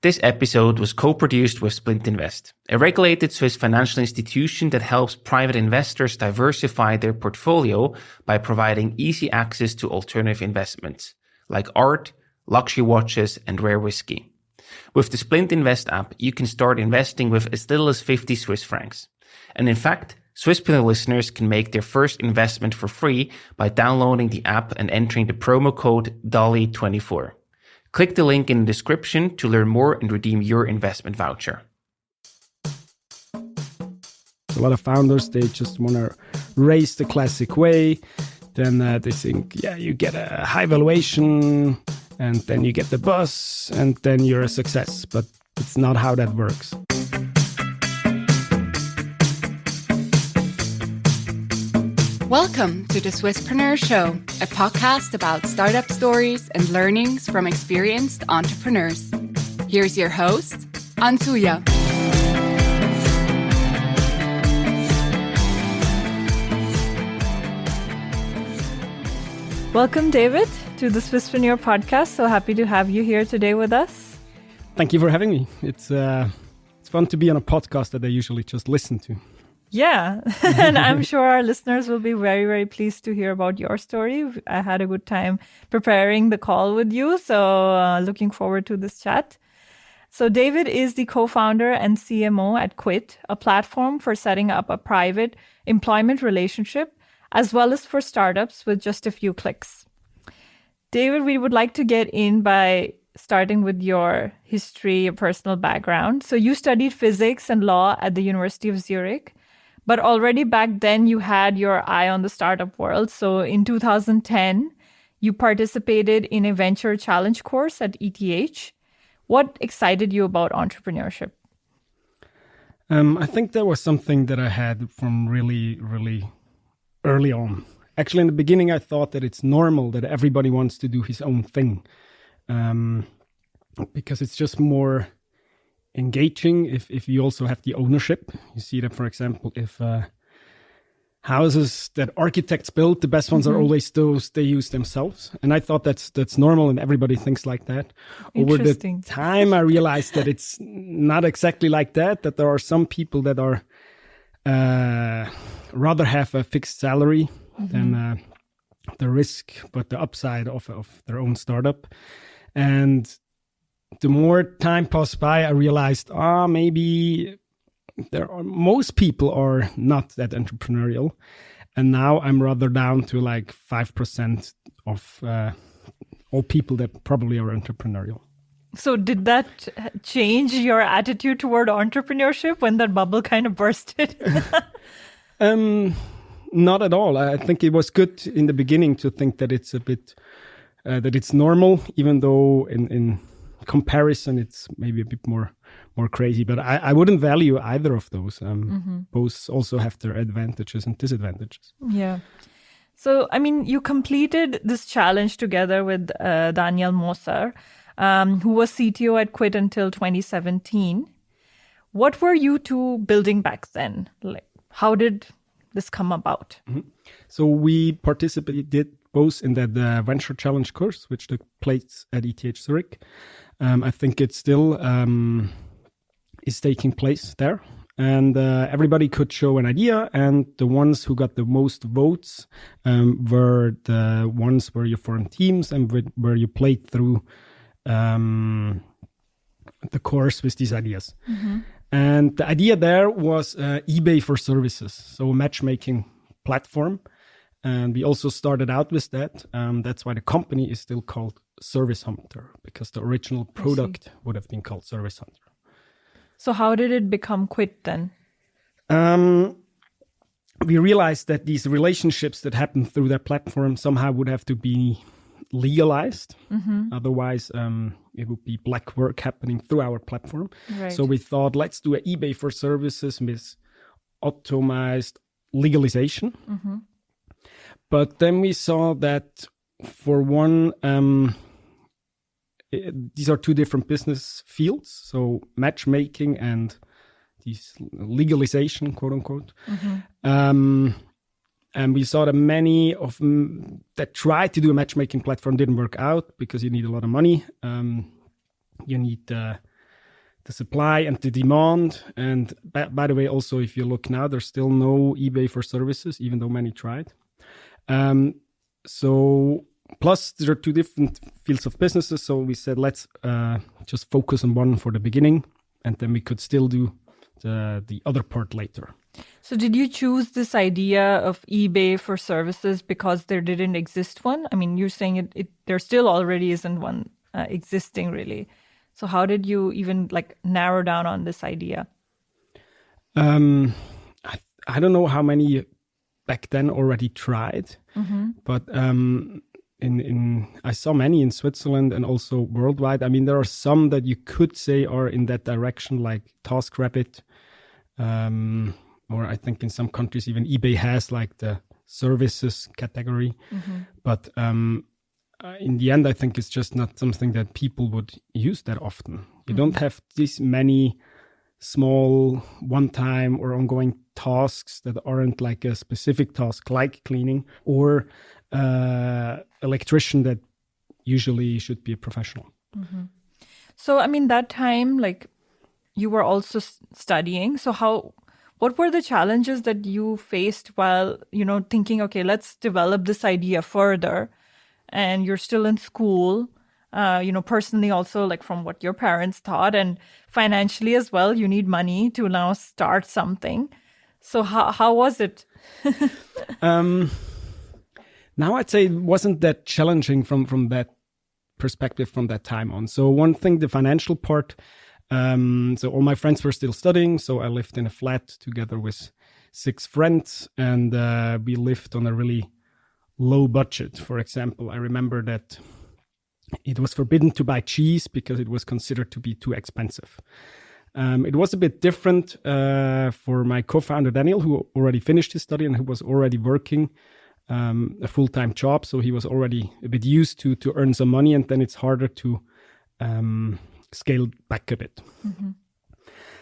This episode was co-produced with Splint Invest, a regulated Swiss financial institution that helps private investors diversify their portfolio by providing easy access to alternative investments, like art, luxury watches, and rare whiskey. With the Splint Invest app, you can start investing with as little as 50 Swiss francs. And in fact, Swisspreneur listeners can make their first investment for free by downloading the app and entering the promo code DALI24. Click the link in the description to learn more and redeem your investment voucher. A lot of founders, they just want to raise the classic way. Then they think, you get a high valuation and then you get the buzz and then you're a success. But it's not how that works. Welcome to the Swisspreneur Show, a podcast about startup stories and learnings from experienced entrepreneurs. Here's your host, Ansuya. Welcome, David, to the Swisspreneur podcast. So happy to have you here today with us. Thank you for having me. It's fun to be on a podcast that I usually just listen to. Yeah, and I'm sure our listeners will be very, very pleased to hear about your story. I had a good time preparing the call with you, so looking forward to this chat. So David is the co-founder and CMO at quitt, a platform for setting up a private employment relationship, as well as for startups with just a few clicks. David, we would like to get in by starting with your history, your personal background. So you studied physics and law at the University of Zurich. But already back then, you had your eye on the startup world. So in 2010, you participated in a venture challenge course at ETH. What excited you about entrepreneurship? I think that was something that I had from really, really early on. Actually, in the beginning, I thought that it's normal that everybody wants to do his own thing. Because it's just more engaging if you also have the ownership. You see that, for example, if houses that architects build, the best ones are always those they use themselves. And I thought that's normal and everybody thinks like that. Over the time, I realized that it's not exactly like that there are some people that are rather have a fixed salary than the risk, but the upside of their own startup. And the more time passed by, I realized, maybe most people are not that entrepreneurial. And now I'm rather down to like 5% of all people that probably are entrepreneurial. So did that change your attitude toward entrepreneurship when that bubble kind of bursted? Not at all. I think it was good in the beginning to think that it's a bit, that it's normal, even though in comparison it's maybe a bit more crazy, but I wouldn't value either of those. Both also have their advantages and disadvantages. Yeah. So, I mean, you completed this challenge together with Daniel Moser, who was CTO at quitt until 2017. What were you two building back then? Like, how did this come about? So we participated both in that venture challenge course, which took place at ETH Zurich. I think it still is taking place there. And everybody could show an idea. And the ones who got the most votes were the ones where you formed teams and where you played through the course with these ideas. And the idea there was eBay for services, so a matchmaking platform. And we also started out with that. That's why the company is still called Service Hunter, because the original product would have been called Service Hunter. So how did it become quitt then? We realized that these relationships that happen through that platform somehow would have to be legalized. Otherwise, it would be black work happening through our platform. Right. So we thought, let's do an eBay for services with automized legalization. But then we saw that for one, these are two different business fields. So matchmaking and these legalization, quote unquote. And we saw that many of them that tried to do a matchmaking platform didn't work out because you need a lot of money. You need the supply and the demand. And by the way, also, if you look now, there's still no eBay for services, even though many tried. So plus there are two different fields of businesses. So we said, let's just focus on one for the beginning, and then we could still do the other part later. So did you choose this idea of eBay for services because there didn't exist one? I mean, you're saying there still already isn't one existing really. So how did you even like narrow down on this idea? I don't know how many back then already tried, but I saw many in Switzerland and also worldwide. I mean, there are some that you could say are in that direction, like TaskRabbit, or I think in some countries even eBay has like the services category. But in the end, I think it's just not something that people would use that often. You don't have this many small one-time or ongoing tasks that aren't like a specific task like cleaning or electrician that usually should be a professional. So, I mean, that time, like you were also studying. So what were the challenges that you faced while, thinking, okay, let's develop this idea further? And you're still in school, personally also like from what your parents taught and financially as well, you need money to now start something. So how was it? Now I'd say it wasn't that challenging from that perspective from that time on. So one thing, the financial part, so all my friends were still studying. So I lived in a flat together with 6 friends and we lived on a really low budget. For example, I remember that it was forbidden to buy cheese because it was considered to be too expensive. It was a bit different for my co-founder, Daniel, who already finished his study and who was already working a full-time job. So he was already a bit used to earn some money, and then it's harder to scale back a bit.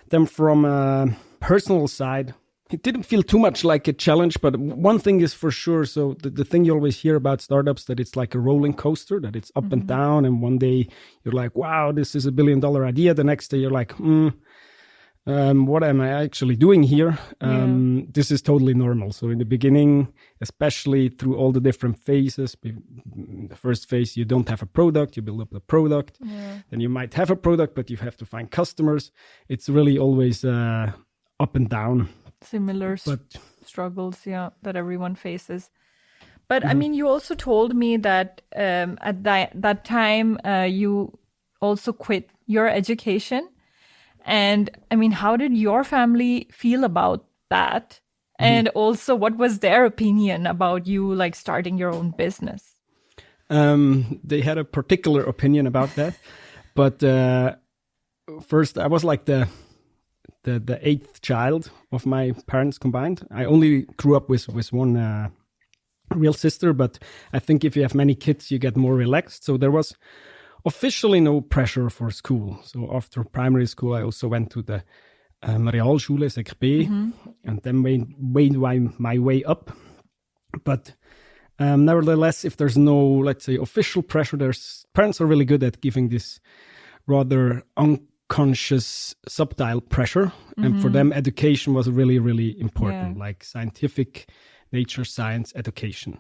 Then from a personal side, it didn't feel too much like a challenge, but one thing is for sure. So the thing you always hear about startups, that it's like a rolling coaster, that it's up and down. And one day you're like, wow, this is $1 billion idea. The next day you're like, what am I actually doing here? This is totally normal. So in the beginning, especially through all the different phases, the first phase, you don't have a product, you build up the product. Then you might have a product, but you have to find customers. It's really always up and down. Similar struggles, that everyone faces. But I mean, you also told me that at that time you also quit your education. And I mean, how did your family feel about that? And also, what was their opinion about you like starting your own business? They had a particular opinion about that. But first, I was like the 8th child of my parents combined. I only grew up with one real sister, but I think if you have many kids, you get more relaxed. So there was officially no pressure for school. So after primary school, I also went to the Realschule, Sek B, and then made my way up. But nevertheless, if there's no, let's say, official pressure, parents are really good at giving this rather unconscious subtle pressure. And for them, education was really, really important, like scientific nature science education.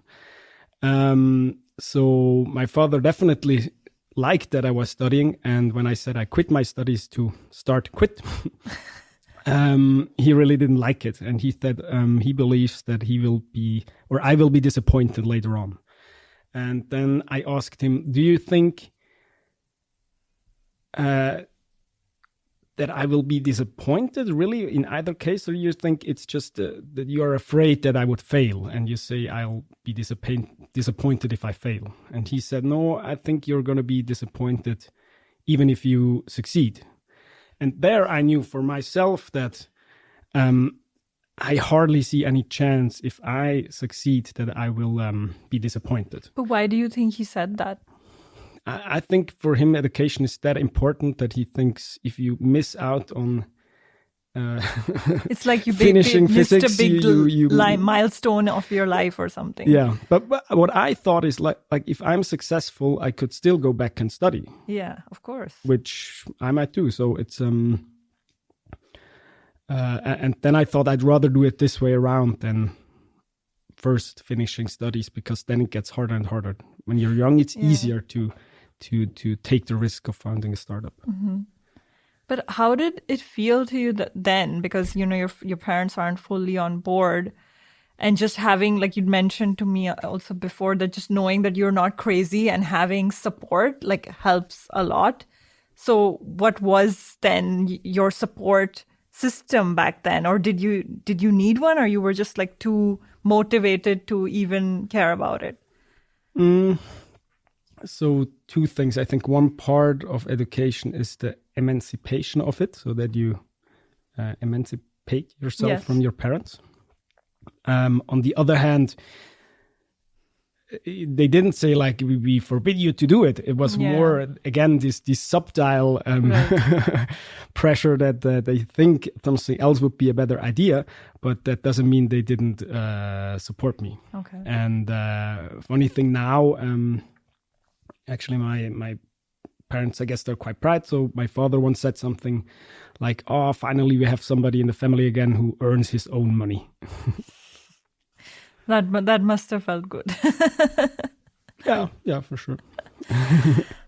So my father definitely liked that I was studying. And when I said I quit my studies to start quitt, he really didn't like it. And he said he believes that I will be disappointed later on. And then I asked him, do you think that I will be disappointed really in either case, or you think it's just that you are afraid that I would fail and you say I'll be disappointed if I fail? And he said, no, I think you're going to be disappointed even if you succeed. And there I knew for myself that I hardly see any chance if I succeed that I will be disappointed. But why do you think he said that? I think for him, education is that important that he thinks if you miss out on It's like you finishing missed physics, a big you milestone of your life or something. Yeah, but what I thought is like if I'm successful, I could still go back and study. Yeah, of course. Which I might do. So it's and then I thought I'd rather do it this way around than first finishing studies, because then it gets harder and harder. When you're young, it's easier to take the risk of founding a startup. Mm-hmm. But how did it feel to you then? Because, you know, your parents aren't fully on board. And just having, like you'd mentioned to me also before, that just knowing that you're not crazy and having support, like, helps a lot. So what was then your support system back then? Or did you need one, or you were just like too motivated to even care about it? So two things. I think one part of education is the emancipation of it, so that you emancipate yourself from your parents. On the other hand, they didn't say like we forbid you to do it. It was more, again, this subtle pressure that they think something else would be a better idea, but that doesn't mean they didn't support me. Okay. And funny thing now, actually my parents, I guess they're quite proud. So my father once said something like, "Oh, finally we have somebody in the family again who earns his own money." That must have felt good. Yeah, for sure.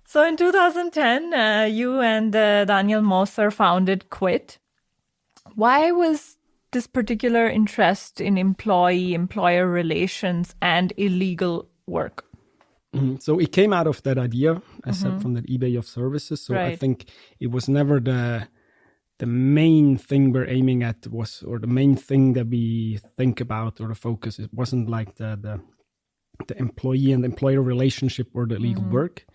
So in 2010, you and Daniel Moser founded Quitt. Why was this particular interest in employee-employer relations and illegal work? So it came out of that idea, I said, from that eBay of services. So I think it was never the main thing we're aiming at or the main thing that we think about or the focus. It wasn't like the employee and employer relationship or the legal work.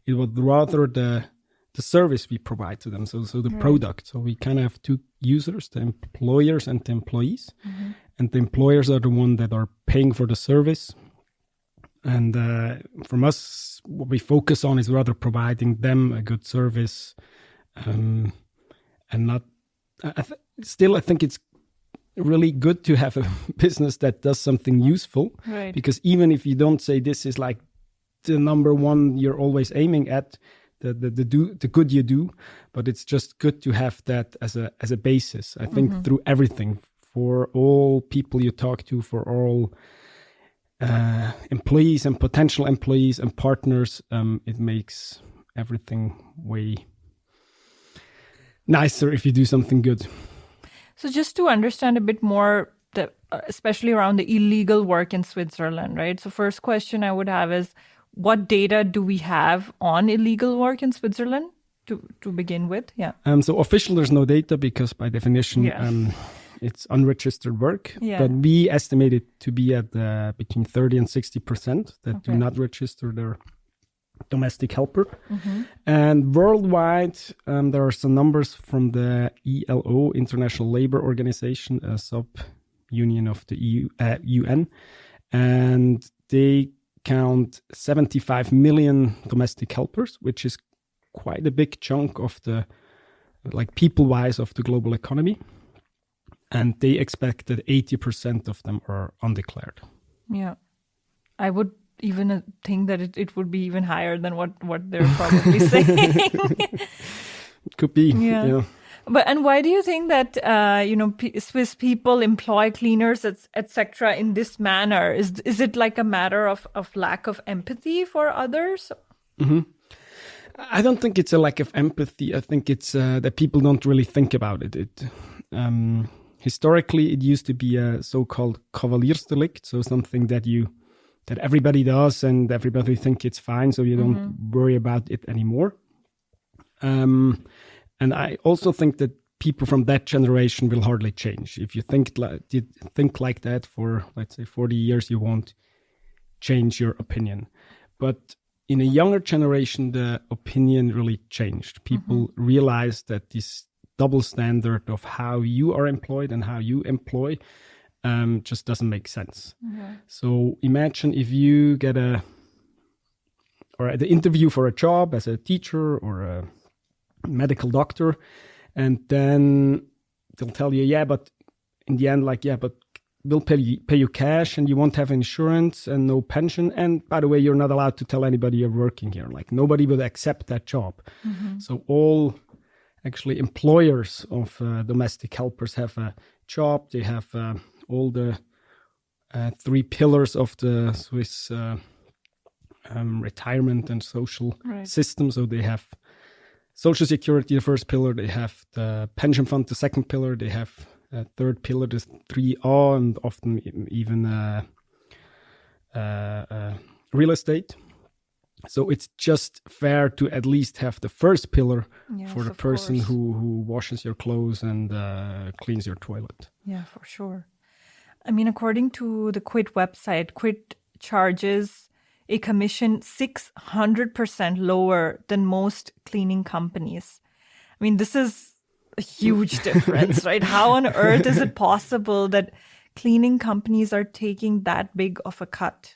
It was rather the service we provide to them. So the product. So we kind of have two users, the employers and the employees. And the employers are the one that are paying for the service. And from us, what we focus on is rather providing them a good service, and not. I think it's really good to have a business that does something useful. Right. Because even if you don't say this is like the number one you're always aiming at, the good you do, but it's just good to have that as a basis. I think through everything, for all people you talk to, for all employees and potential employees and partners, it makes everything way nicer if you do something good. So just to understand a bit more, especially around the illegal work in Switzerland, right? So first question I would have is, what data do we have on illegal work in Switzerland to begin with? Yeah. So official, there's no data because by definition, it's unregistered work. Yeah. But we estimate it to be at between 30 and 60% that do not register their domestic helper. And worldwide, there are some numbers from the ILO, International Labour Organization, a sub-union of the UN, and they count 75 million domestic helpers, which is quite a big chunk of the, like, people-wise of the global economy. And they expect that 80% of them are undeclared. Yeah. I would even think that it would be even higher than what they're probably saying. Could be. Yeah. And why do you think that Swiss people employ cleaners, etc. in this manner? Is it like a matter of lack of empathy for others? I don't think it's a lack of empathy. I think it's that people don't really think about it. Historically, it used to be a so-called Kavaliersdelict, so something that everybody does and everybody think it's fine, so you don't worry about it anymore. And I also think that people from that generation will hardly change. If you think like that for, let's say, 40 years, you won't change your opinion. But in a younger generation, the opinion really changed. People realize that this double standard of how you are employed and how you employ just doesn't make sense. So imagine if you get the interview for a job as a teacher or a medical doctor, and then they'll tell you, yeah, but in the end, like, yeah, but we'll pay you cash and you won't have insurance and no pension. And by the way, you're not allowed to tell anybody you're working here. Like nobody would accept that job. So all actually employers of domestic helpers have a job. They have all the 3 pillars of the Swiss retirement and social system. So they have Social Security, the first pillar. They have the pension fund, the second pillar. They have a third pillar, the 3A, and often even real estate. So it's just fair to at least have the first pillar for the person who washes your clothes and cleans your toilet. Yeah, for sure. I mean, according to the Quitt website, Quitt charges a commission 600% lower than most cleaning companies. I mean, this is a huge difference, right? How on earth is it possible that cleaning companies are taking that big of a cut?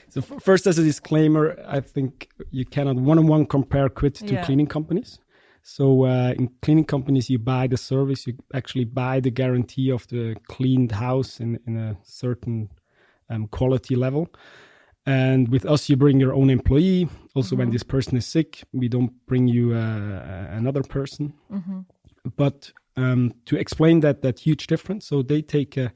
So first, as a disclaimer, I think you cannot one-on-one compare Quitt to cleaning companies. So in cleaning companies, you buy the service, you actually buy the guarantee of the cleaned house in a certain quality level. And with us, you bring your own employee. Also, when this person is sick, we don't bring you another person. But to explain that huge difference, so they take a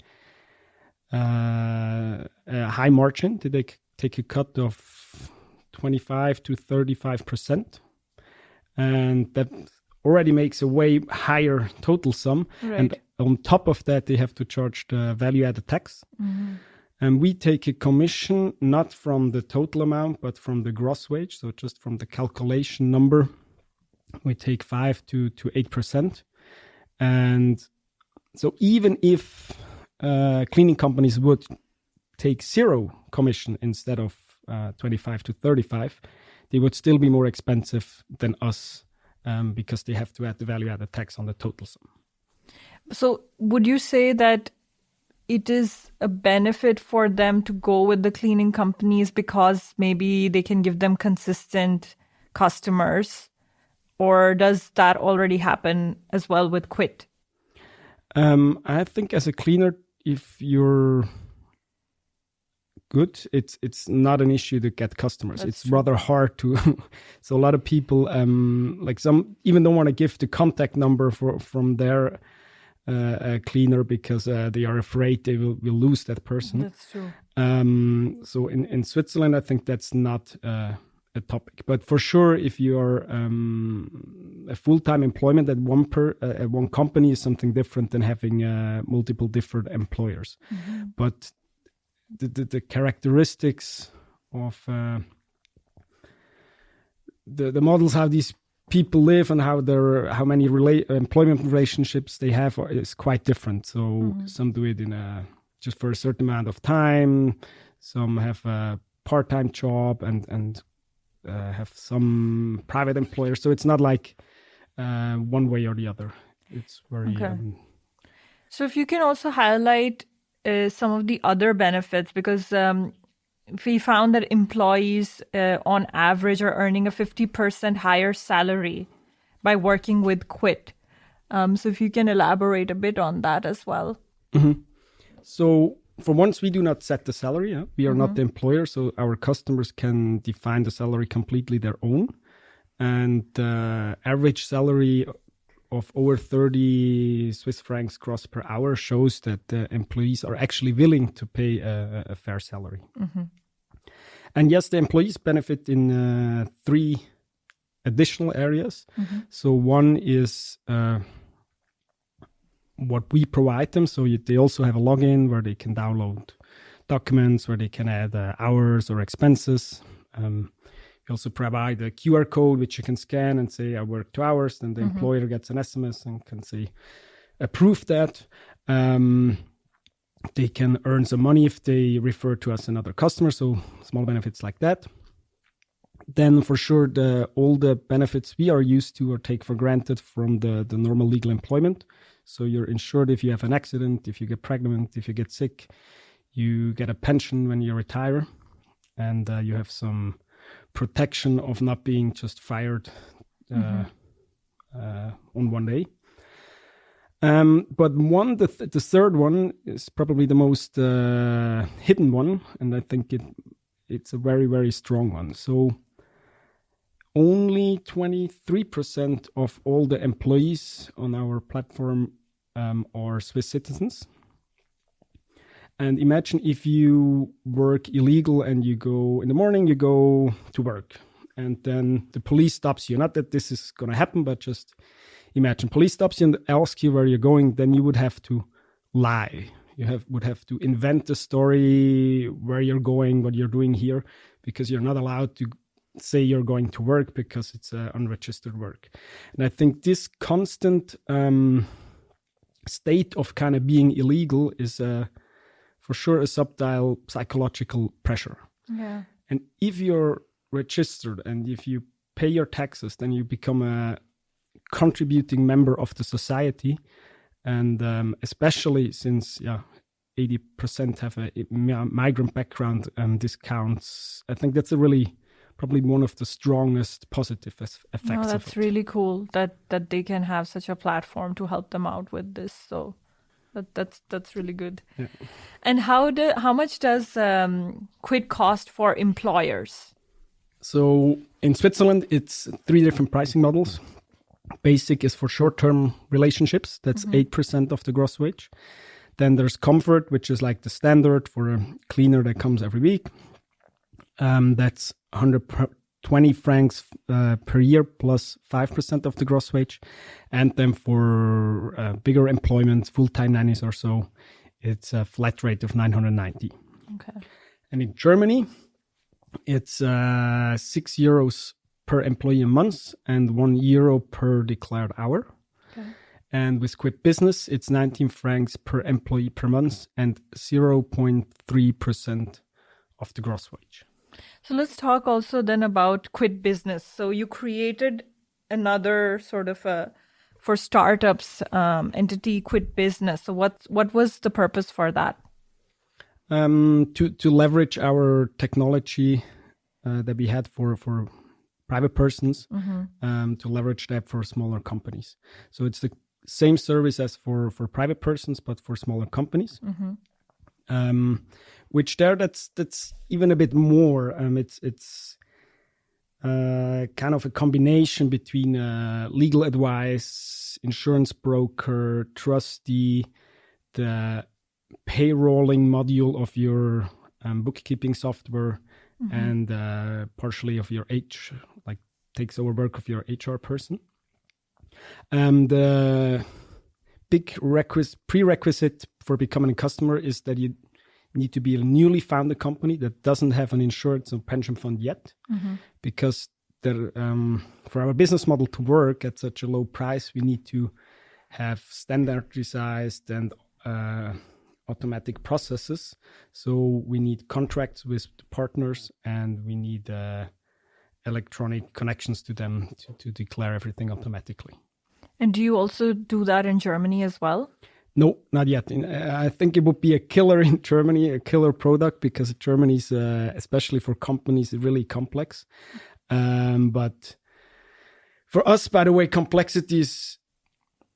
high margin. They take a cut of 25 to 35%. And that already makes a way higher total sum. Right. And on top of that, they have to charge the value-added tax. And we take a commission not from the total amount, but from the gross wage. So just from the calculation number, we take 5 to 8%. And so even if cleaning companies would take 0 commission instead of 25 to 35, they would still be more expensive than us because they have to add the value-added tax on the total sum. So would you say that it is a benefit for them to go with the cleaning companies because maybe they can give them consistent customers? Or does that already happen as well with Quitt? I think as a cleaner, if you're good, it's not an issue to get customers. That's it's true. Rather hard to. So a lot of people, like some, even don't want to give the contact number from their cleaner because they are afraid they will lose that person. That's true. So in Switzerland, I think that's not a topic. But for sure, if you are a full-time employment at one company is something different than having multiple different employers. But the characteristics of the models, how these people live and how many employment relationships they have is quite different. So some do it in just for a certain amount of time. Some have a part-time job and have some private employers. So it's not like one way or the other. It's very... Okay. So if you can also highlight some of the other benefits, because we found that employees on average are earning a 50% higher salary by working with Quitt. So if you can elaborate a bit on that as well. So for once, we do not set the salary. We are not the employer, so our customers can define the salary completely their own. And the average salary of over 30 Swiss francs gross per hour shows that the employees are actually willing to pay a fair salary. And yes, the employees benefit in 3 additional areas. So one is what we provide them. So they also have a login where they can download documents, where they can add hours or expenses. We also provide a QR code which you can scan and say, I work 2 hours. Then the employer gets an SMS and can say, approve that. They can earn some money if they refer to us another customer. So small benefits like that. Then for sure, all the benefits we are used to or take for granted from the normal legal employment. So you're insured if you have an accident, if you get pregnant, if you get sick. You get a pension when you retire. And you have some protection of not being just fired on one day. But the third one is probably the most hidden one, and I think it's a very, very strong one. So only 23% of all the employees on our platform are Swiss citizens. And imagine if you work illegal and you go in the morning, you go to work, and then the police stops you. Not that this is going to happen, but just imagine police stops you and asks you where you're going. Then you would have to lie. You would have to invent a story where you're going, what you're doing here, because you're not allowed to say you're going to work because it's unregistered work. And I think this constant state of kind of being illegal is for sure a subtle psychological pressure. Yeah. And if you're registered and if you pay your taxes, then you become a contributing member of the society. And especially since 80% have a migrant background, this counts. I think that's probably one of the strongest positive effects. No, that's really cool that they can have such a platform to help them out with this. So that's really good. Yeah. And how much does quitt cost for employers? So in Switzerland, it's 3 different pricing models. Basic is for short-term relationships. That's 8% of the gross wage. Then there's comfort, which is like the standard for a cleaner that comes every week. That's 120 francs per year plus 5% of the gross wage. And then for bigger employment, full-time nannies or so, it's a flat rate of 990. Okay. And in Germany, it's 6 euros per employee a month and €1 per declared hour. Okay. And with quitt Business, it's 19 francs per employee per month and 0.3% of the gross wage. So let's talk also then about quitt Business. So you created another sort of for startups entity, quitt Business. So what was the purpose for that? To leverage our technology that we had for private persons, to leverage that for smaller companies. So it's the same service as for private persons, but for smaller companies. Which that's even a bit more. It's kind of a combination between legal advice, insurance broker, trustee, the payrolling module of your bookkeeping software, and partially of your takes over work of your HR person. The big prerequisite for becoming a customer is that you need to be a newly founded company that doesn't have an insurance or pension fund yet, because for our business model to work at such a low price, we need to have standardized and automatic processes. So we need contracts with partners, and we need electronic connections to them to declare everything automatically. And do you also do that in Germany as well? No, not yet. I think it would be a killer in Germany, a killer product, because Germany is, especially for companies, really complex. But for us, by the way, complexity is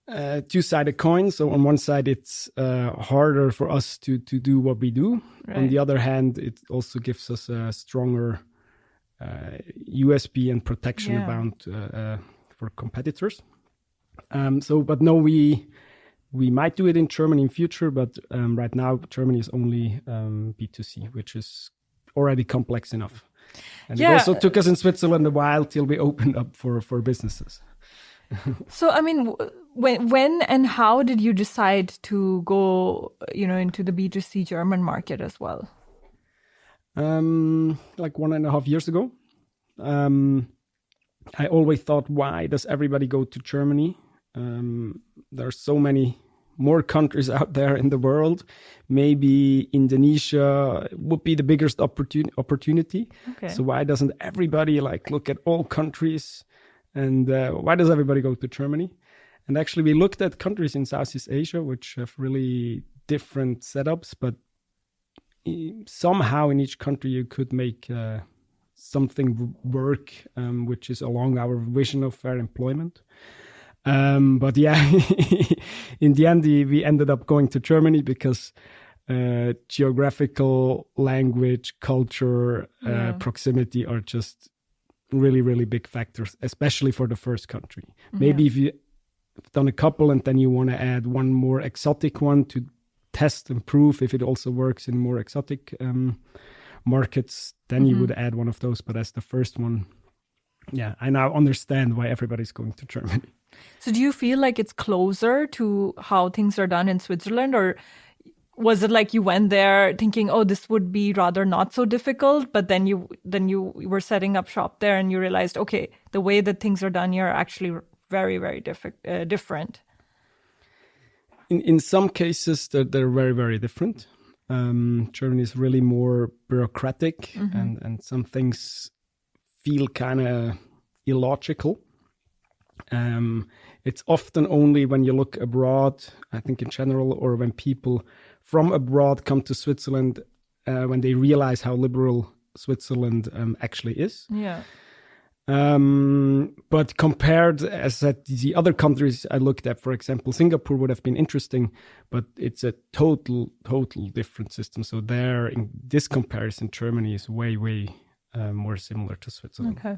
a two-sided coin. So on one side, it's harder for us to do what we do. Right. On the other hand, it also gives us a stronger USP and protection about for competitors. But no, we might do it in Germany in future, but right now Germany is only B2C, which is already complex enough. And it also took us in Switzerland a while till we opened up for businesses. So, I mean, when and how did you decide to go, into the B2C German market as well? Like 1.5 years ago. I always thought, why does everybody go to Germany? There are so many more countries out there in the world. Maybe Indonesia would be the biggest opportunity. Okay. So why doesn't everybody look at all countries? And why does everybody go to Germany? And actually, we looked at countries in Southeast Asia, which have really different setups, but somehow in each country you could make something work, which is along our vision of fair employment. But yeah, in the end, we ended up going to Germany because geographical, language, culture, proximity are just really, really big factors, especially for the first country. Maybe if you've done a couple and then you want to add one more exotic one to test and prove if it also works in more exotic markets, then you would add one of those. But as the first one, yeah, I now understand why everybody's going to Germany. So do you feel like it's closer to how things are done in Switzerland, or was it like you went there thinking, oh, this would be rather not so difficult, but then you were setting up shop there and you realized, okay, the way that things are done here are actually very, very different? In some cases, they're very, very different. Germany is really more bureaucratic, and some things feel kind of illogical. It's often only when you look abroad, I think in general, or when people from abroad come to Switzerland, when they realize how liberal Switzerland actually is. Yeah. But compared, as at the other countries I looked at, for example, Singapore would have been interesting, but it's a total different system. So there, in this comparison, Germany is way more similar to Switzerland. Okay.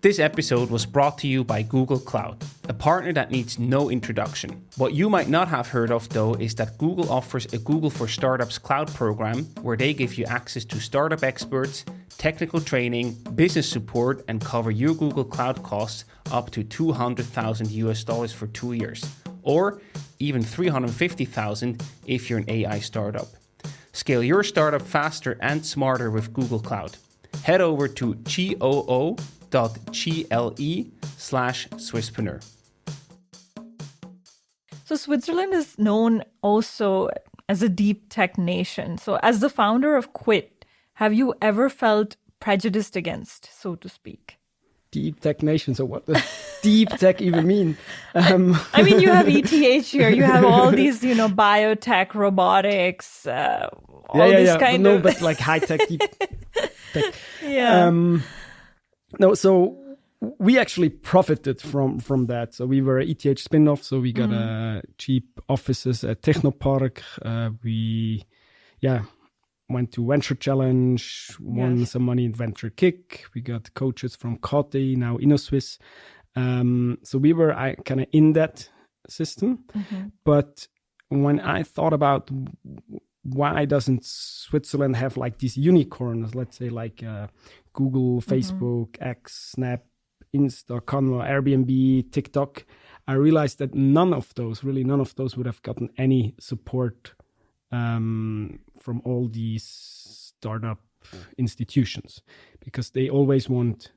This episode was brought to you by Google Cloud, a partner that needs no introduction. What you might not have heard of, though, is that Google offers a Google for Startups cloud program where they give you access to startup experts, technical training, business support, and cover your Google Cloud costs up to $200,000 for 2 years, or even $350,000 if you're an AI startup. Scale your startup faster and smarter with Google Cloud. Head over to goo.gle/Swisspreneur. So Switzerland is known also as a deep tech nation. So as the founder of Quitt, have you ever felt prejudiced against, so to speak? Deep tech nation. So what does deep tech even mean? I mean, you have ETH here. You have all these, biotech, robotics, kind of. But like high tech, deep tech. Yeah. No, so we actually profited from that. So we were an ETH spin-off. So we got cheap offices at Technopark. We went to Venture Challenge, won some money in Venture Kick. We got coaches from Coty, now InnoSwiss. So we were kind of in that system. But when I thought about why doesn't Switzerland have like these unicorns, let's say like Google, Facebook, X, Snap, Insta, Canva, Airbnb, TikTok, I realized that none of those would have gotten any support from all these startup institutions, because they always want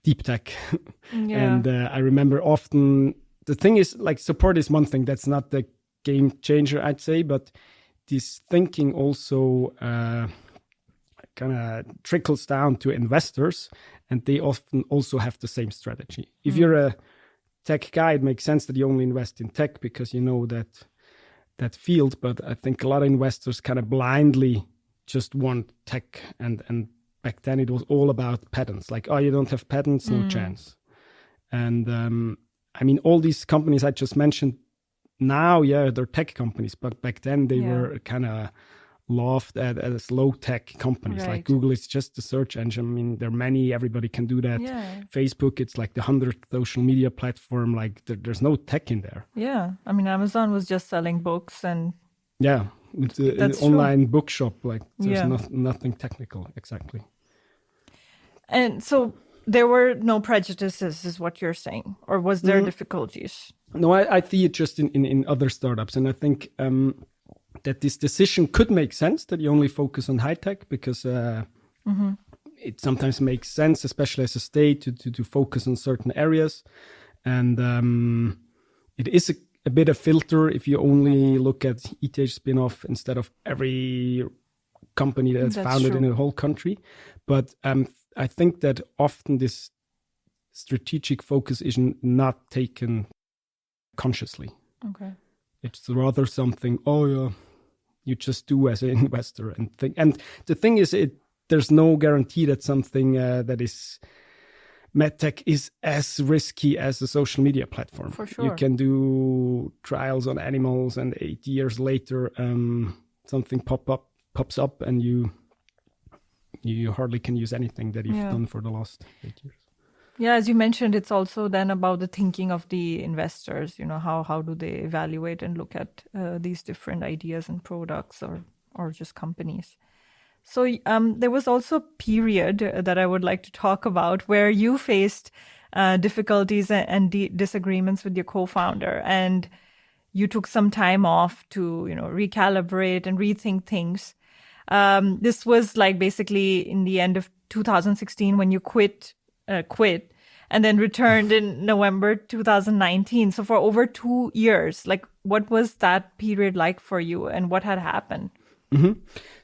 deep tech. And I remember often, the thing is, like, support is one thing, that's not the game changer, I'd say, but this thinking also kind of trickles down to investors, and they often also have the same strategy. If you're a tech guy, it makes sense that you only invest in tech because you know that field. But I think a lot of investors kind of blindly just want tech, and back then it was all about patents. Like, oh, you don't have patents, no chance. And I mean, all these companies I just mentioned, now, they're tech companies, but back then they were kind of laughed at as low-tech companies. Like Google is just a search engine. I mean, there are many, everybody can do that. Facebook, it's like the 100th social media platform. Like there's no tech in there. Yeah, I mean, Amazon was just selling books and... Yeah, it's an online bookshop. Like there's nothing technical, exactly. And so there were no prejudices, is what you're saying? Or was there difficulties? No, I see it just in other startups. And I think that this decision could make sense, that you only focus on high tech, because it sometimes makes sense, especially as a state, to focus on certain areas. And it is a bit of filter if you only look at ETH spin-off instead of every company that's founded in a whole country. But I think that often this strategic focus is not taken consciously. Okay. It's rather something, you just do as an investor and think. And the thing is, there's no guarantee that something that is medtech is as risky as a social media platform. For sure. You can do trials on animals, and 8 years later, something pops up, and you hardly can use anything that you've done for the last 8 years. Yeah, as you mentioned, it's also then about the thinking of the investors. How do they evaluate and look at these different ideas and products or just companies? So there was also a period that I would like to talk about where you faced difficulties and disagreements with your co-founder, and you took some time off to recalibrate and rethink things. This was like basically in the end of 2016 when you quit, and then returned in November 2019. So for over 2 years, like what was that period like for you, and what had happened? Mm-hmm.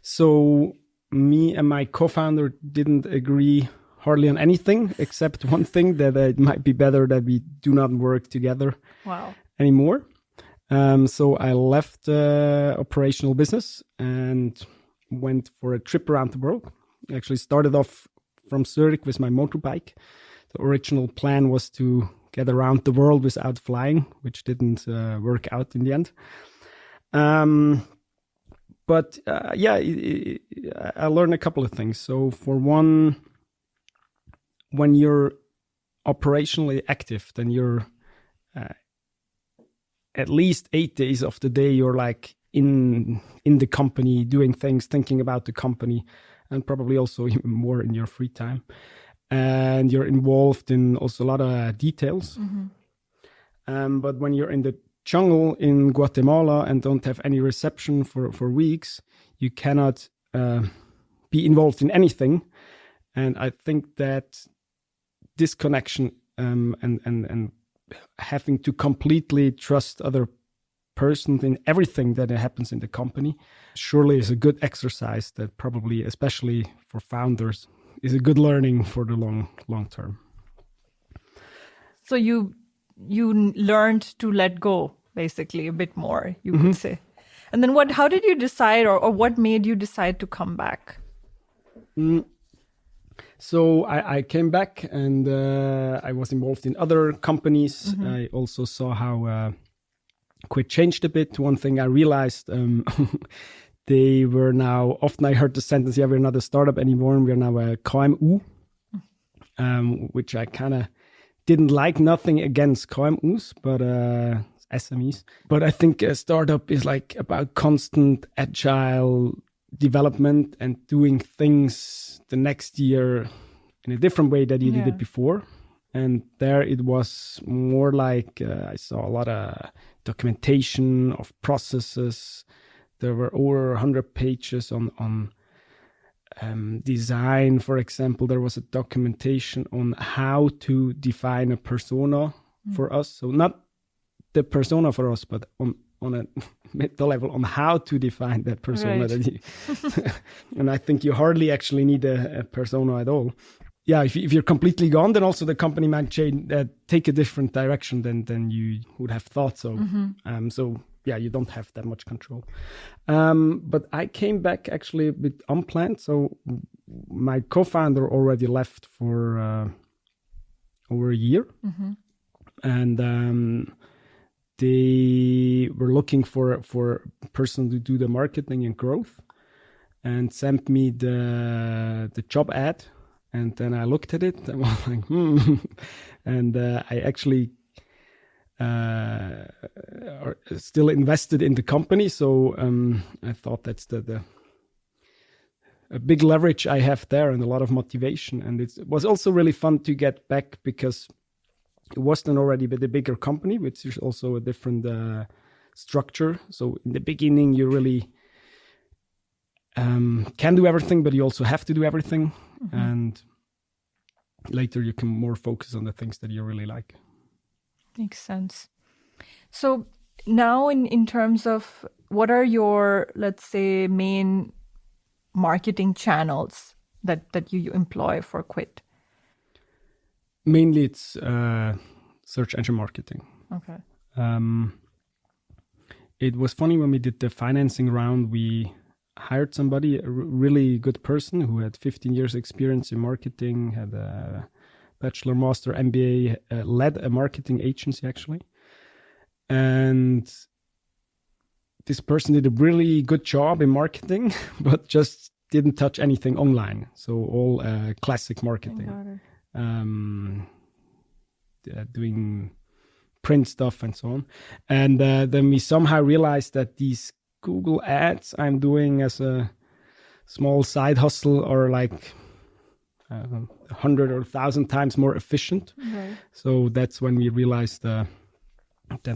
So me and my co-founder didn't agree hardly on anything except one thing, that it might be better that we do not work together anymore. So I left operational business and went for a trip around the world. I actually started off from Zurich with my motorbike. The original plan was to get around the world without flying, which didn't work out in the end. But I learned a couple of things. So for one, when you're operationally active, then you're at least 8 days of the day, you're like in the company, doing things, thinking about the company, and probably also even more in your free time. And you're involved in also a lot of details. Mm-hmm. But when you're in the jungle in Guatemala and don't have any reception for weeks, you cannot be involved in anything. And I think that disconnection and having to completely trust other persons in everything that happens in the company surely is a good exercise that probably, especially for founders, is a good learning for the long term. So you learned to let go, basically, a bit more, you could say. And then how did you decide, or what made you decide to come back? So I came back, and I was involved in other companies. Mm-hmm. I also saw how quitt changed a bit. One thing I realized, they were now, often I heard the sentence, we're not a startup anymore, we're now a KMU, which I kind of didn't like. Nothing against KMUs, but SMEs. But I think a startup is like about constant agile development and doing things the next year in a different way that you did it before. And there it was more like I saw a lot of documentation of processes. There were over 100 pages on design. For example, there was a documentation on how to define a persona for us. So not the persona for us, but on a meta level on how to define that persona. Right. And I think you hardly actually need a persona at all. Yeah, if you're completely gone, then also the company might take a different direction than you would have thought. So, so yeah, you don't have that much control. But I came back actually a bit unplanned. So my co-founder already left for over a year, and they were looking for a person to do the marketing and growth, and sent me the job ad. And then I looked at it and was like, And I actually still invested in the company. So I thought that's a big leverage I have there and a lot of motivation. And it was also really fun to get back because it was then already with a bigger company, which is also a different structure. So in the beginning, you really can do everything, but you also have to do everything. And later you can more focus on the things that you really like. Makes sense. So now in terms of what are your, let's say, main marketing channels that you employ for quitt? Mainly it's search engine marketing. Okay. It was funny when we did the financing round, we hired somebody, a really good person who had 15 years experience in marketing, had bachelor, master, MBA, led a marketing agency actually. And this person did a really good job in marketing, but just didn't touch anything online. So all classic marketing, doing print stuff and so on. And then we somehow realized that these Google ads I'm doing as a small side hustle are like 100 or 1,000 times more efficient. Right. So that's when we realized that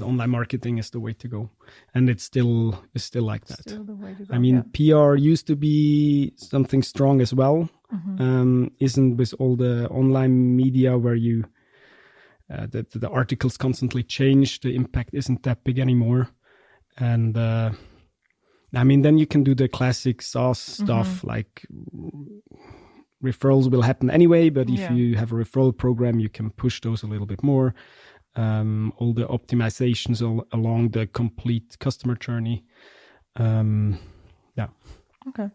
online marketing is the way to go, and it's still like that. Still the way to go, I mean, PR used to be something strong as well. Isn't with all the online media where you the articles constantly change, the impact isn't that big anymore. And I mean, then you can do the classic SaaS stuff, like referrals will happen anyway, but if you have a referral program, you can push those a little bit more. All the optimizations along the complete customer journey. Okay.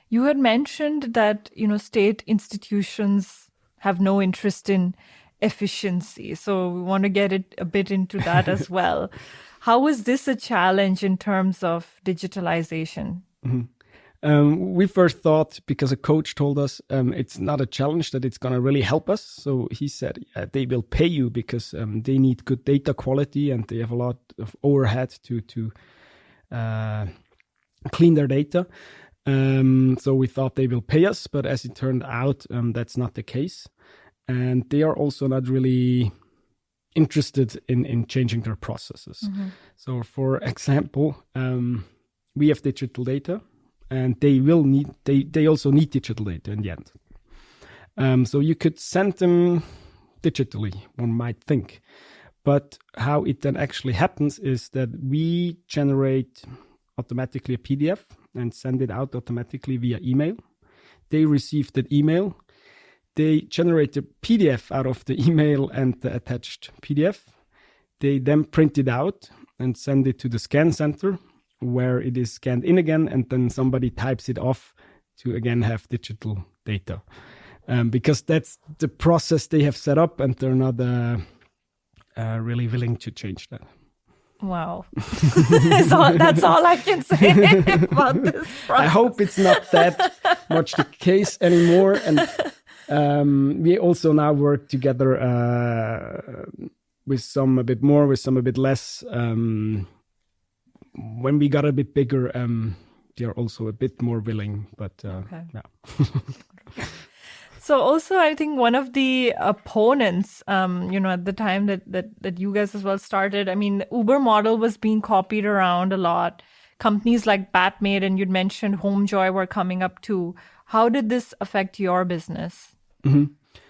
You had mentioned that, state institutions have no interest in efficiency. So we want to get it a bit into that as well. How is this a challenge in terms of digitalization? We first thought, because a coach told us it's not a challenge, that it's going to really help us. So he said they will pay you because they need good data quality and they have a lot of overhead to clean their data. So we thought they will pay us, but as it turned out, that's not the case. And they are also not really interested in changing their processes. So for example, we have digital data, and they also need digital data in the end. So you could send them digitally, one might think. But how it then actually happens is that we generate automatically a PDF and send it out automatically via email. They receive that email. They generate a PDF out of the email and the attached PDF. They then print it out and send it to the scan center, where it is scanned in again, and then somebody types it off to again have digital data. Because that's the process they have set up, and they're not really willing to change that. Wow. So that's all I can say about this process. I hope it's not that much the case anymore. And we also now work together with some a bit more, with some a bit less. When we got a bit bigger, they're also a bit more willing. But yeah. So also, I think one of the opponents, at the time that you guys as well started, I mean, the Uber model was being copied around a lot. Companies like Batmate, and you'd mentioned HomeJoy, were coming up too. How did this affect your business?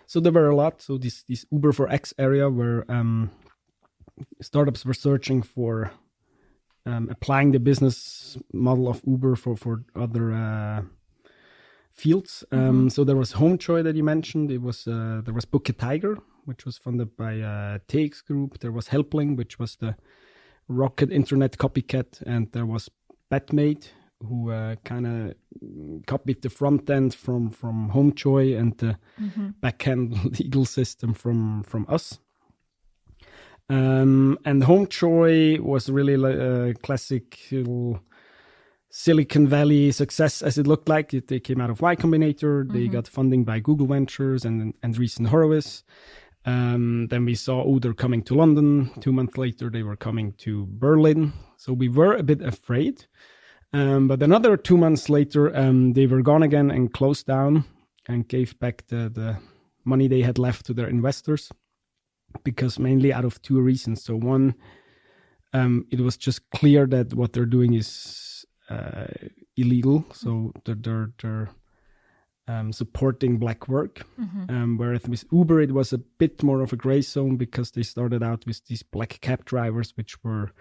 So there were a lot. So this Uber for X area where startups were searching for applying the business model of Uber for other fields. So there was HomeJoy that you mentioned. There was Book a Tiger, which was funded by TX Group. There was Helpling, which was the Rocket Internet copycat, and there was Batmate, who kind of copied the front end from HomeJoy and the back-end legal system from us. And HomeJoy was really a classical Silicon Valley success, as it looked like. They came out of Y Combinator. They got funding by Google Ventures and Andreessen Horowitz. Then we saw, they're coming to London. 2 months later, they were coming to Berlin. So we were a bit afraid. But another 2 months later, they were gone again and closed down and gave back the money they had left to their investors, because mainly out of two reasons. So one, it was just clear that what they're doing is illegal. So they're supporting black work. Whereas with Uber, it was a bit more of a gray zone, because they started out with these black cab drivers, which were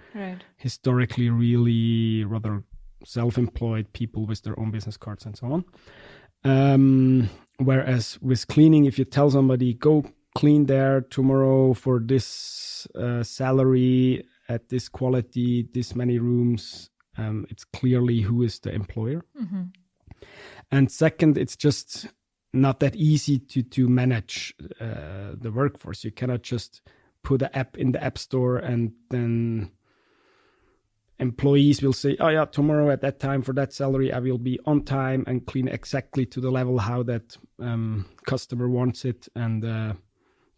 historically really rather self-employed people with their own business cards and so on. Whereas with cleaning, if you tell somebody, go clean there tomorrow for this salary at this quality, this many rooms, it's clearly who is the employer. And second, it's just not that easy to manage the workforce. You cannot just put an app in the app store and then employees will say, oh yeah, tomorrow at that time for that salary, I will be on time and clean exactly to the level how that customer wants it. And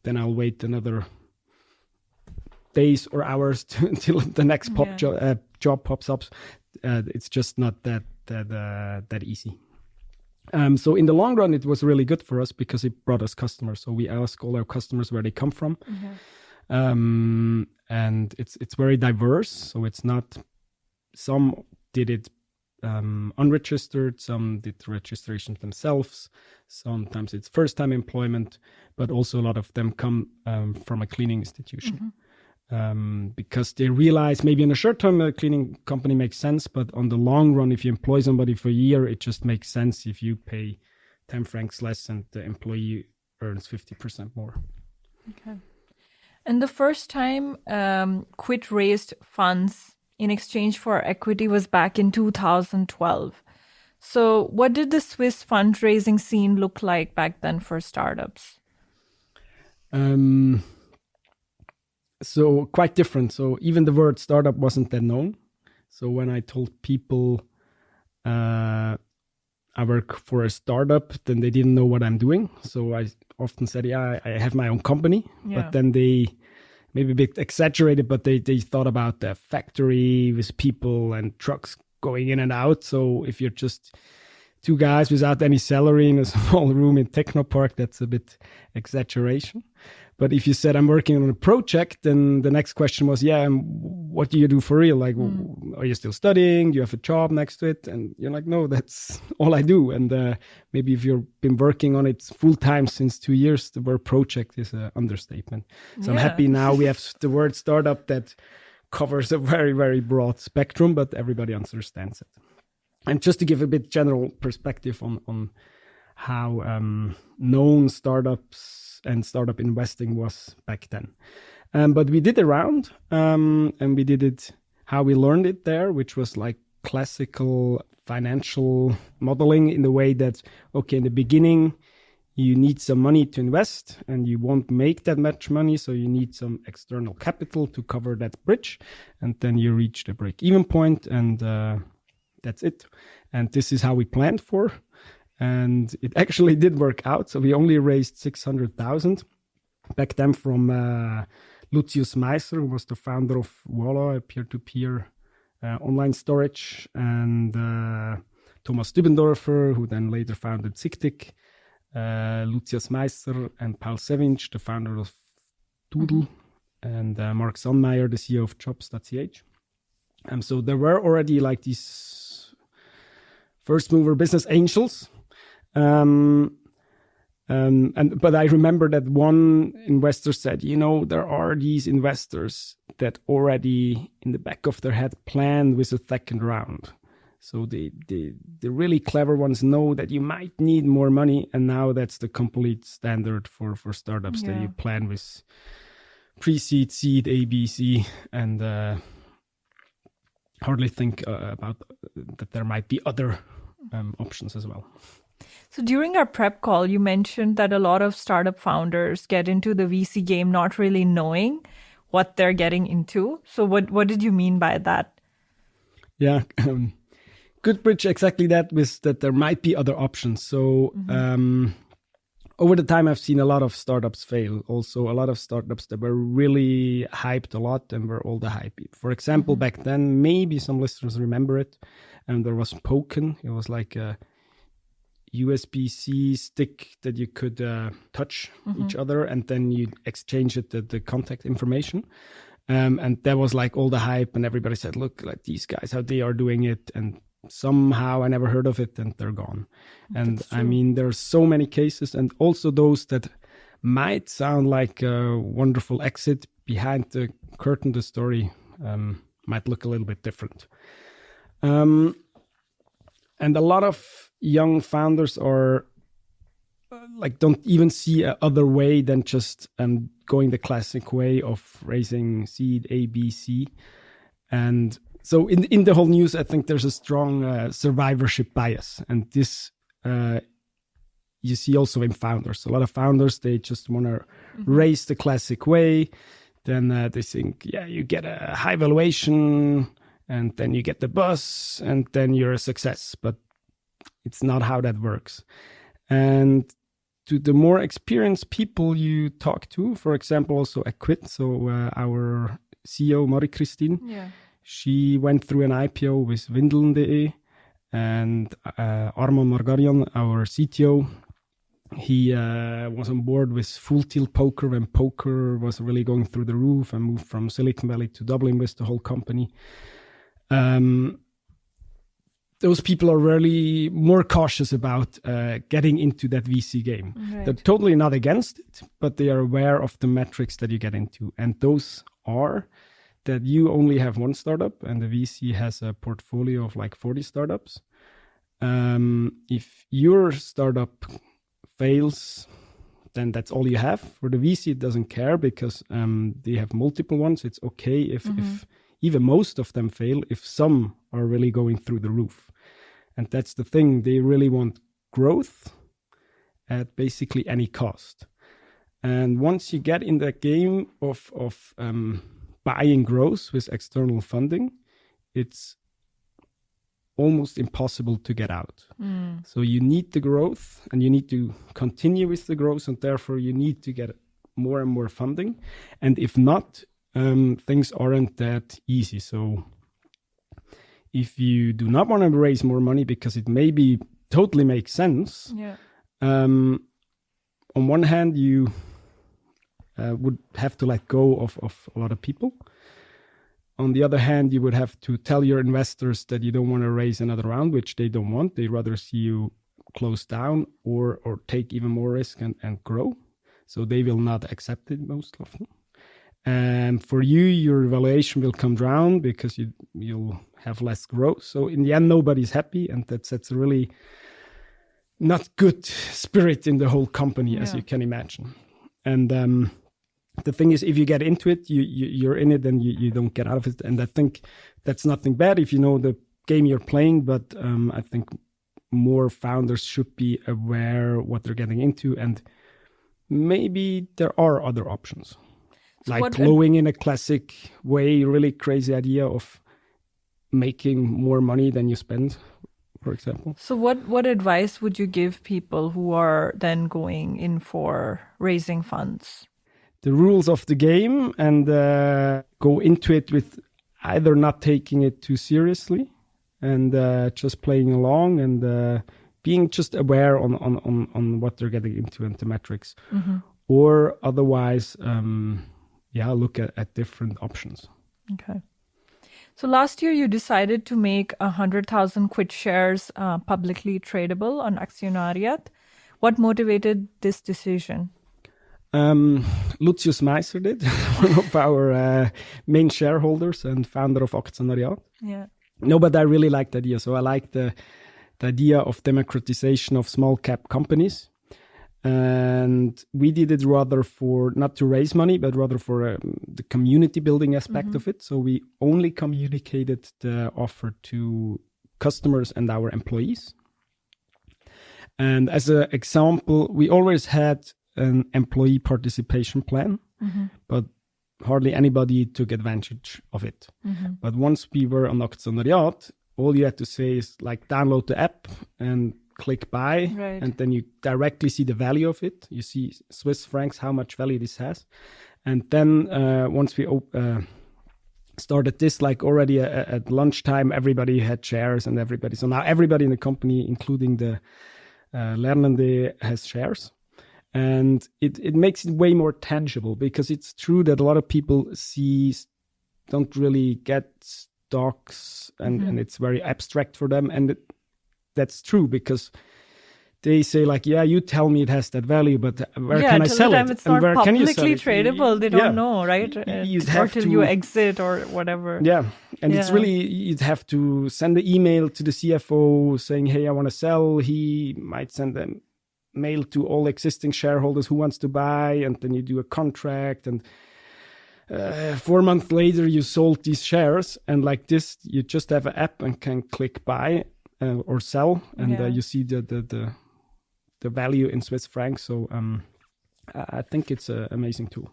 then I'll wait another days or hours until the next job pops up. It's just not that easy. So in the long run, it was really good for us because it brought us customers. So we ask all our customers where they come from. And it's very diverse. So it's not, some did it unregistered, some did registration themselves. Sometimes it's first-time employment, but also a lot of them come from a cleaning institution. Because they realize maybe in the short term, a cleaning company makes sense, but on the long run, if you employ somebody for a year, it just makes sense if you pay 10 francs less and the employee earns 50% more. Okay. And the first time Quitt raised funds in exchange for equity was back in 2012. So what did the Swiss fundraising scene look like back then for startups? So quite different. So even the word startup wasn't that known. So when I told people I work for a startup, then they didn't know what I'm doing. So I often said, yeah, I have my own company. But then they maybe a bit exaggerated, but they thought about the factory with people and trucks going in and out. So if you're just two guys without any salary in a small room in Technopark, that's a bit exaggeration. But if you said I'm working on a project, then the next question was, what do you do for real? Like, are you still studying? Do you have a job next to it? And you're like, no, that's all I do. And maybe if you've been working on it full time since 2 years, the word project is an understatement. So I'm happy now we have the word startup that covers a very, very broad spectrum, but everybody understands it. And just to give a bit general perspective on how known startups and startup investing was back then. But we did a round, and we did it how we learned it there, which was like classical financial modeling in the way that, okay, in the beginning, you need some money to invest and you won't make that much money. So you need some external capital to cover that bridge. And then you reach the break-even point and that's it. And this is how we planned for. And it actually did work out. So we only raised 600,000 back then from Lucius Meisser, who was the founder of Voila, a peer-to-peer online storage, and Thomas Dübendorfer, who then later founded Zigtig, Lucius Meisser and Paul Sevinch, the founder of Doodle, and Mark Sonnmeyer, the CEO of Jobs.ch. So there were already like these first mover business angels. But I remember that one investor said, there are these investors that already in the back of their head planned with a second round. So the really clever ones know that you might need more money. And now that's the complete standard for startups that you plan with pre-seed, seed, A, B, C, and hardly think about that there might be other options as well. So during our prep call, you mentioned that a lot of startup founders get into the VC game not really knowing what they're getting into. So what did you mean by that? Yeah, good bridge, exactly that, with that there might be other options. So over the time, I've seen a lot of startups fail. Also, a lot of startups that were really hyped a lot and were all the hype. For example, back then, maybe some listeners remember it, and there was Poken. It was like a USB-C stick that you could touch each other, and then you exchange it the contact information. And that was like all the hype, and everybody said, look, like these guys, how they are doing it. And somehow I never heard of it, and they're gone. And I mean, there's so many cases, and also those that might sound like a wonderful exit. Behind the curtain, the story might look a little bit different. And a lot of young founders are don't even see a other way than just going the classic way of raising seed A, B, C. And so in the whole news, I think there's a strong survivorship bias. And this you see also in founders. A lot of founders, they just want to raise the classic way. Then they think, you get a high valuation and then you get the buzz and then you're a success. But it's not how that works. And to the more experienced people you talk to, for example, also at Quitt, so our CEO, Christen, she went through an IPO with Windeln.de, and Armand Margarian, our CTO, he was on board with Full Tilt Poker when poker was really going through the roof and moved from Silicon Valley to Dublin with the whole company. Those people are really more cautious about getting into that VC game. Right. They're totally not against it, but they are aware of the metrics that you get into. And those are that you only have one startup and the VC has a portfolio of like 40 startups. If your startup fails, then that's all you have. For the VC, it doesn't care because they have multiple ones. It's okay if even most of them fail, if some are really going through the roof. And that's the thing. They really want growth at basically any cost. And once you get in that game of buying growth with external funding, it's almost impossible to get out. So you need the growth and you need to continue with the growth, and therefore you need to get more and more funding. And if not, things aren't that easy. So if you do not want to raise more money because it maybe totally makes sense, on one hand, you would have to let go of a lot of people. On the other hand, you would have to tell your investors that you don't want to raise another round, which they don't want. They rather see you close down or take even more risk and grow. So they will not accept it most often. And for you, your valuation will come down because you'll have less growth. So in the end, nobody's happy. And that sets a really not good spirit in the whole company, as you can imagine. And the thing is, if you get into it, you're in it and you don't get out of it. And I think that's nothing bad if you know the game you're playing. But I think more founders should be aware what they're getting into. And maybe there are other options. So like growing in a classic way, really crazy idea of making more money than you spend, for example. So what advice would you give people who are then going in for raising funds? The rules of the game, and go into it with either not taking it too seriously and just playing along and being just aware on what they're getting into and the metrics. Or otherwise, look at different options. Okay. So last year you decided to make 100,000 quitt shares publicly tradable on Aktionariat. What motivated this decision? Lucius Meiser did, one of our main shareholders and founder of Aktionariat. Yeah. No, but I really like the idea. So I like the idea of democratization of small cap companies. And we did it rather for not to raise money, but rather for the community building aspect of it. So we only communicated the offer to customers and our employees. And as an example, we always had an employee participation plan, but hardly anybody took advantage of it. But once we were on Aktionariat, all you had to say is like download the app and click buy, and then you directly see the value of it. You see Swiss francs, how much value this has. And then once we started this, like already at lunchtime, everybody had shares and everybody. So now everybody in the company, including the Lernende, has shares. And it makes it way more tangible, because it's true that a lot of people don't really get stocks and it's very abstract for them. And that's true, because they say like, yeah, you tell me it has that value, but where can I sell it? It's not publicly tradable. They don't know, right? Until you exit or whatever. Yeah. And it's really, you'd have to send an email to the CFO saying, hey, I want to sell. He might send a mail to all existing shareholders who wants to buy. And then you do a contract. And 4 months later, you sold these shares. And like this, you just have an app and can click buy or sell. And you see the the value in Swiss francs. So I think it's an amazing tool.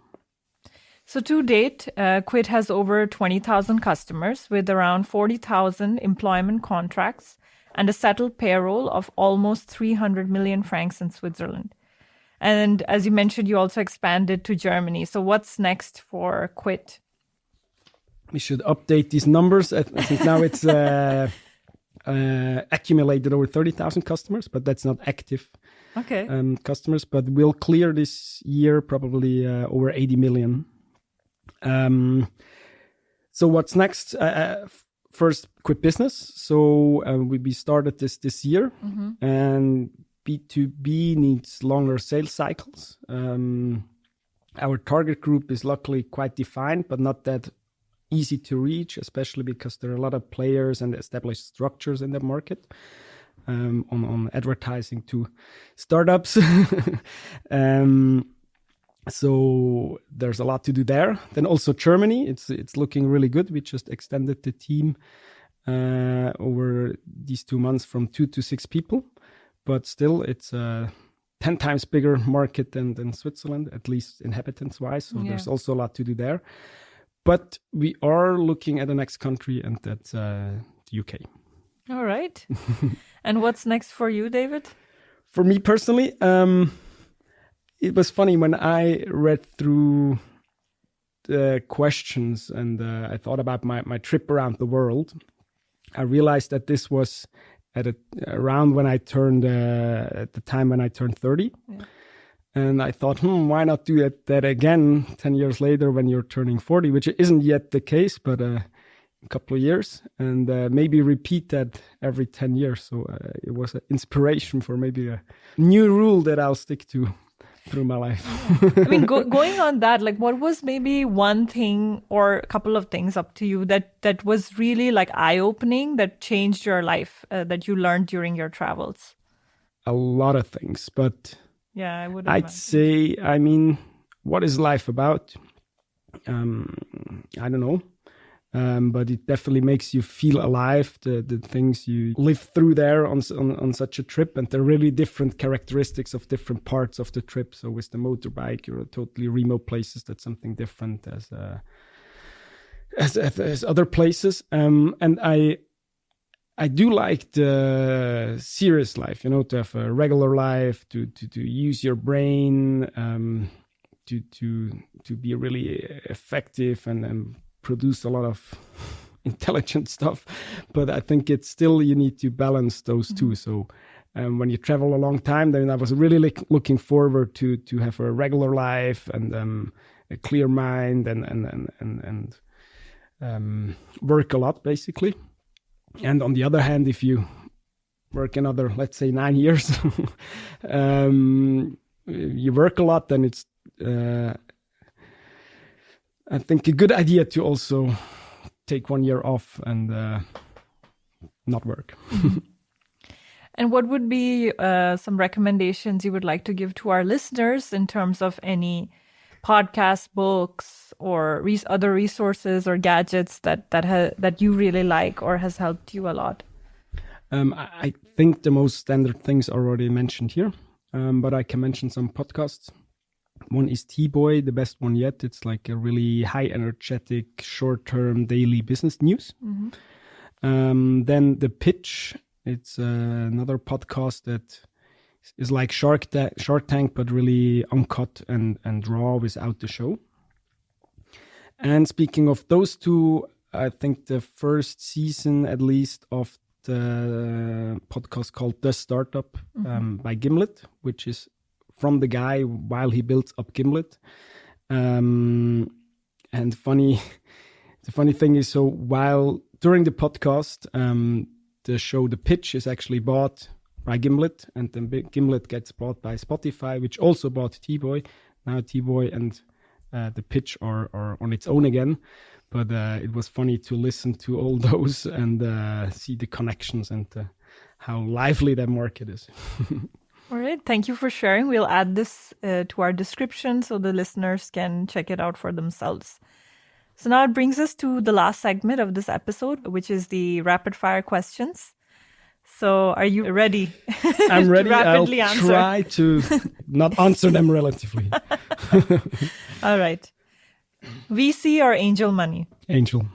So to date, Quitt has over 20,000 customers with around 40,000 employment contracts and a settled payroll of almost 300 million francs in Switzerland. And as you mentioned, you also expanded to Germany. So what's next for Quitt? We should update these numbers. I think now it's accumulated over 30,000 customers, but that's not active customers. But we'll clear this year probably over 80 million. So what's next? First, Quitt Business. So we started this year, and B2B needs longer sales cycles. Our target group is luckily quite defined, but not that easy to reach, especially because there are a lot of players and established structures in the market on advertising to startups. So there's a lot to do there. Then also Germany, it's looking really good. We just extended the team over these 2 months from 2 to 6 people, but still it's a 10 times bigger market than Switzerland, at least inhabitants-wise. So there's also a lot to do there. But we are looking at the next country, and that's the UK. All right. And what's next for you, David? For me personally, it was funny when I read through the questions and I thought about my trip around the world. I realized that this was around when I turned, at the time when I turned 30. Yeah. And I thought, why not do that again 10 years later when you're turning 40, which isn't yet the case, but a couple of years, and maybe repeat that every 10 years. So it was an inspiration for maybe a new rule that I'll stick to through my life. I mean, going on that, like, what was maybe one thing or a couple of things up to you that was really like eye-opening, that changed your life, that you learned during your travels? A lot of things, but yeah, I'd say, I mean, what is life about? I don't know. But it definitely makes you feel alive, the things you live through there on such a trip. And there are really different characteristics of different parts of the trip. So with the motorbike, you're at totally remote places. That's something different as other places. And I do like the serious life, to have a regular life, to use your brain, to be really effective and produce a lot of intelligent stuff. But I think it's still, you need to balance those two. So when you travel a long time, then I was really looking forward to have a regular life and a clear mind and work a lot, basically. And on the other hand, if you work another, let's say 9 years, you work a lot, then it's I think a good idea to also take 1 year off and not work. And what would be some recommendations you would like to give to our listeners in terms of any podcasts, books, or other resources or gadgets that you really like or has helped you a lot? I think the most standard things are already mentioned here, but I can mention some podcasts. One is T-Boy, the best one yet. It's like a really high energetic, short-term daily business news. Then The Pitch. It's another podcast that is like Shark Tank, but really uncut and raw without the show. And speaking of those two, I think the first season, at least, of the podcast called The Startup by Gimlet, which is from the guy while he builds up Gimlet. And the funny thing is, so while during the podcast, the show The Pitch is actually bought by Gimlet, and then Gimlet gets bought by Spotify, which also bought T-Boy. Now T-Boy and The Pitch are on its own again. But it was funny to listen to all those and see the connections and how lively that market is. All right. Thank you for sharing. We'll add this to our description so the listeners can check it out for themselves. So now it brings us to the last segment of this episode, which is the rapid fire questions. So are you ready? I'm ready. Rapidly I'll answer. try to not answer them relatively. All right. VC or angel money? Angel.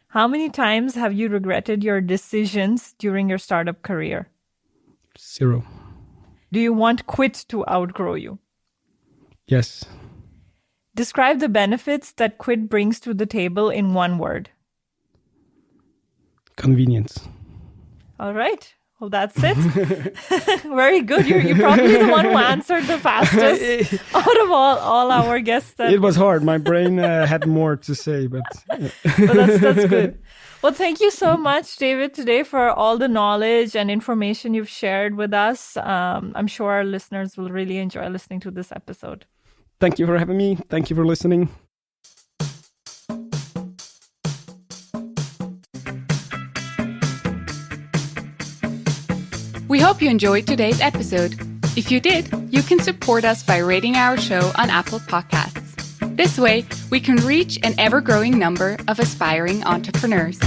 How many times have you regretted your decisions during your startup career? 0. Do you want quitt to outgrow you? Yes. Describe the benefits that quitt brings to the table in one word. Convenience. All right. Well, that's it. Very good. You're probably the one who answered the fastest out of all our guests. It was hard. My brain had more to say, but that's good. Well, thank you so much, David, today for all the knowledge and information you've shared with us. I'm sure our listeners will really enjoy listening to this episode. Thank you for having me. Thank you for listening. We hope you enjoyed today's episode. If you did, you can support us by rating our show on Apple Podcasts. This way, we can reach an ever-growing number of aspiring entrepreneurs.